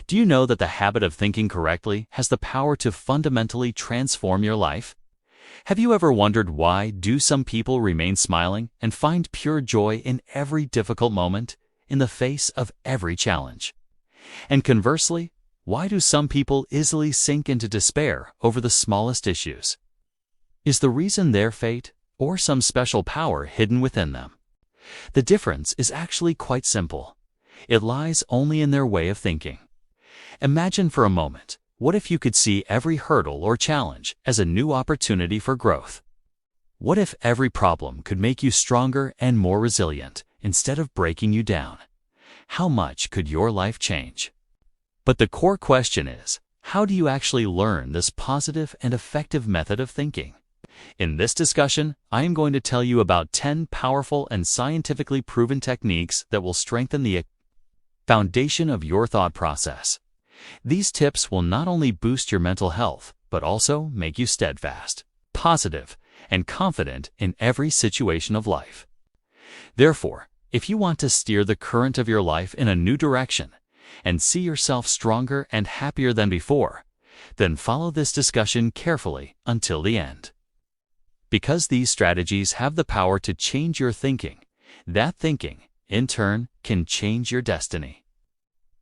Do you know that the habit of thinking correctly has the power to fundamentally transform your life? Have you ever wondered why do some people remain smiling and find pure joy in every difficult moment, in the face of every challenge? And conversely, why do some people easily sink into despair over the smallest issues? Is the reason their fate or some special power hidden within them? The difference is actually quite simple. It lies only in their way of thinking. Imagine for a moment, what if you could see every hurdle or challenge as a new opportunity for growth? What if every problem could make you stronger and more resilient instead of breaking you down? How much could your life change? But the core question is, how do you actually learn this positive and effective method of thinking? In this discussion, I am going to tell you about 10 powerful and scientifically proven techniques that will strengthen the foundation of your thought process. These tips will not only boost your mental health, but also make you steadfast, positive, and confident in every situation of life. Therefore, if you want to steer the current of your life in a new direction and see yourself stronger and happier than before, then follow this discussion carefully until the end. Because these strategies have the power to change your thinking, that thinking, in turn, can change your destiny.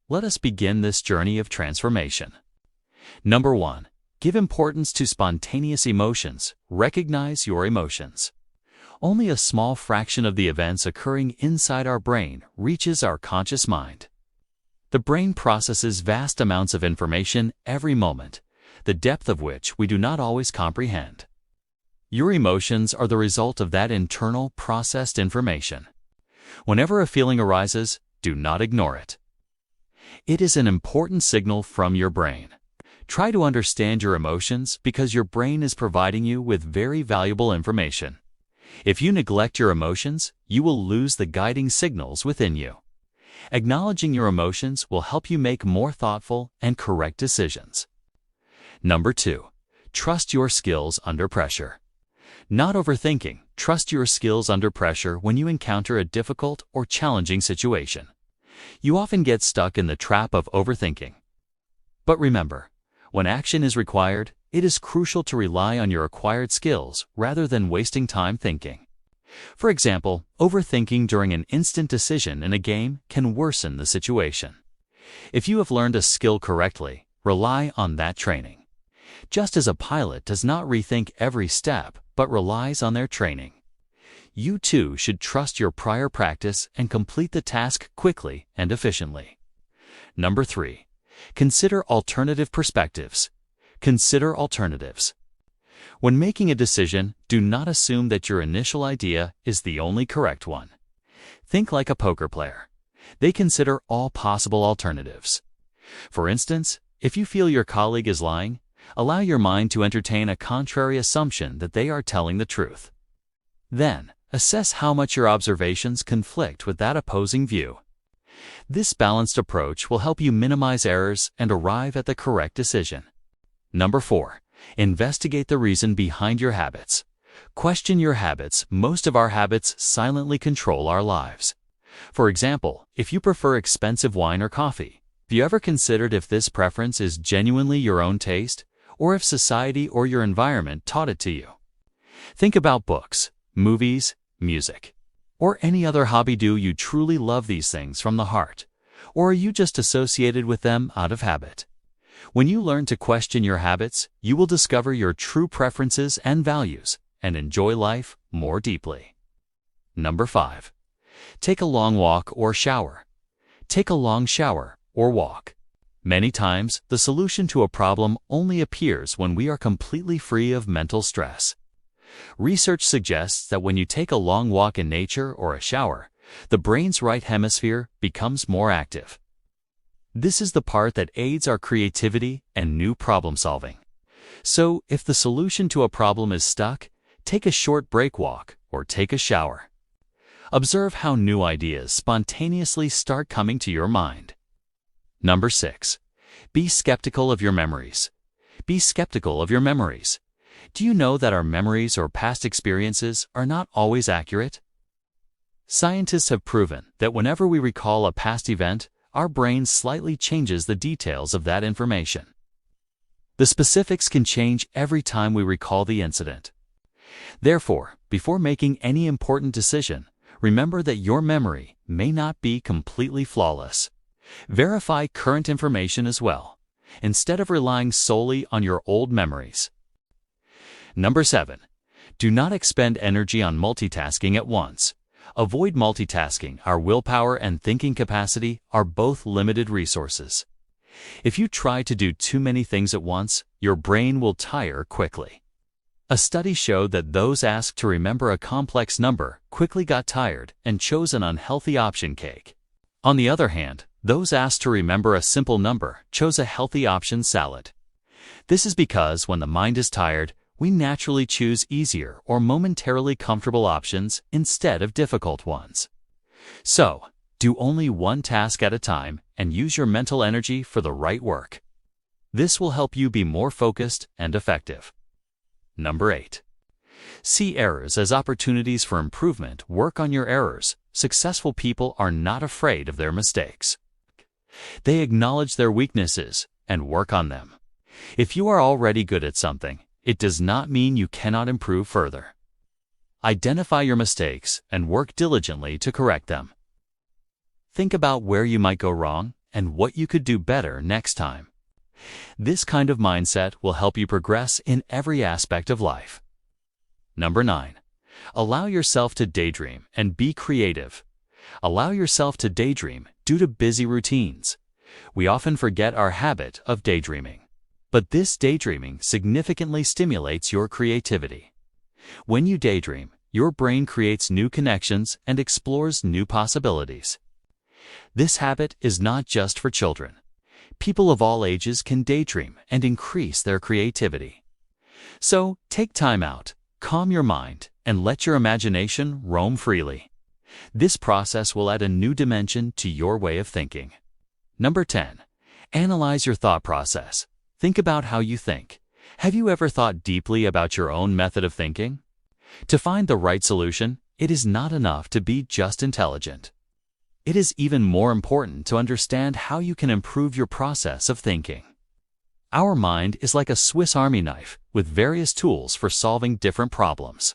Let us begin this journey of transformation. Number 1. Give importance to spontaneous emotions. Recognize your emotions. Only a small fraction of the events occurring inside our brain reaches our conscious mind. The brain processes vast amounts of information every moment, the depth of which we do not always comprehend. Your emotions are the result of that internal, processed information. Whenever a feeling arises, do not ignore it. It is an important signal from your brain. Try to understand your emotions because your brain is providing you with very valuable information. If you neglect your emotions, you will lose the guiding signals within you. Acknowledging your emotions will help you make more thoughtful and correct decisions. Number 2. Trust your skills under pressure. Not overthinking, trust your skills under pressure when you encounter a difficult or challenging situation. You often get stuck in the trap of overthinking. But remember, when action is required, it is crucial to rely on your acquired skills rather than wasting time thinking. For example, overthinking during an instant decision in a game can worsen the situation. If you have learned a skill correctly, rely on that training. Just as a pilot does not rethink every step, but relies on their training. You too should trust your prior practice and complete the task quickly and efficiently. Number 3. Consider alternative perspectives. Consider alternatives. When making a decision, do not assume that your initial idea is the only correct one. Think like a poker player. They consider all possible alternatives. For instance, if you feel your colleague is lying, allow your mind to entertain a contrary assumption that they are telling the truth. Then, assess how much your observations conflict with that opposing view. This balanced approach will help you minimize errors and arrive at the correct decision. Number 4. Investigate the reason behind your habits. Question your habits. Most of our habits silently control our lives. For example, if you prefer expensive wine or coffee, have you ever considered if this preference is genuinely your own taste, or if society or your environment taught it to you? Think about books, movies, music, or any other hobby. Do you truly love these things from the heart, or are you just associated with them out of habit? When you learn to question your habits, you will discover your true preferences and values and enjoy life more deeply. Number 5. Take a long walk or shower. Take a long shower or walk. Many times, the solution to a problem only appears when we are completely free of mental stress. Research suggests that when you take a long walk in nature or a shower, the brain's right hemisphere becomes more active. This is the part that aids our creativity and new problem solving. So, if the solution to a problem is stuck, take a short break walk or take a shower. Observe how new ideas spontaneously start coming to your mind. Number 6. Be skeptical of your memories. Be skeptical of your memories. Do you know that our memories or past experiences are not always accurate? Scientists have proven that whenever we recall a past event, our brain slightly changes the details of that information. The specifics can change every time we recall the incident. Therefore, before making any important decision, remember that your memory may not be completely flawless. Verify current information as well, instead of relying solely on your old memories. Number 7. Do not expend energy on multitasking at once. Avoid multitasking. Our willpower and thinking capacity are both limited resources. If you try to do too many things at once, your brain will tire quickly. A study showed that those asked to remember a complex number quickly got tired and chose an unhealthy option cake. On the other hand, those asked to remember a simple number chose a healthy option salad. This is because when the mind is tired, we naturally choose easier or momentarily comfortable options instead of difficult ones. So, do only one task at a time and use your mental energy for the right work. This will help you be more focused and effective. Number 8. See errors as opportunities for improvement. Work on your errors. Successful people are not afraid of their mistakes. They acknowledge their weaknesses and work on them. If you are already good at something, it does not mean you cannot improve further. Identify your mistakes and work diligently to correct them. Think about where you might go wrong and what you could do better next time. This kind of mindset will help you progress in every aspect of life. Number 9. Allow yourself to daydream and be creative. Allow yourself to daydream due to busy routines. We often forget our habit of daydreaming. But this daydreaming significantly stimulates your creativity. When you daydream, your brain creates new connections and explores new possibilities. This habit is not just for children. People of all ages can daydream and increase their creativity. So, take time out, calm your mind, and let your imagination roam freely. This process will add a new dimension to your way of thinking. Number 10. Analyze your thought process. Think about how you think. Have you ever thought deeply about your own method of thinking? To find the right solution, it is not enough to be just intelligent. It is even more important to understand how you can improve your process of thinking. Our mind is like a Swiss Army knife with various tools for solving different problems.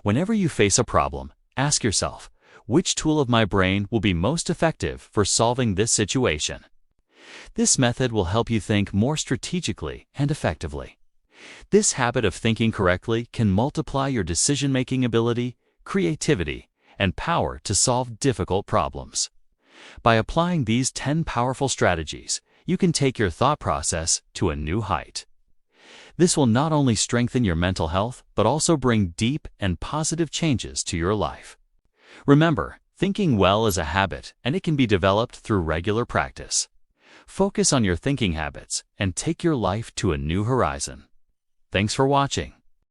Whenever you face a problem, ask yourself, which tool of my brain will be most effective for solving this situation? This method will help you think more strategically and effectively. This habit of thinking correctly can multiply your decision-making ability, creativity, and power to solve difficult problems. By applying these 10 powerful strategies, you can take your thought process to a new height. This will not only strengthen your mental health, but also bring deep and positive changes to your life. Remember, thinking well is a habit, and it can be developed through regular practice. Focus on your thinking habits and take your life to a new horizon. Thanks for watching.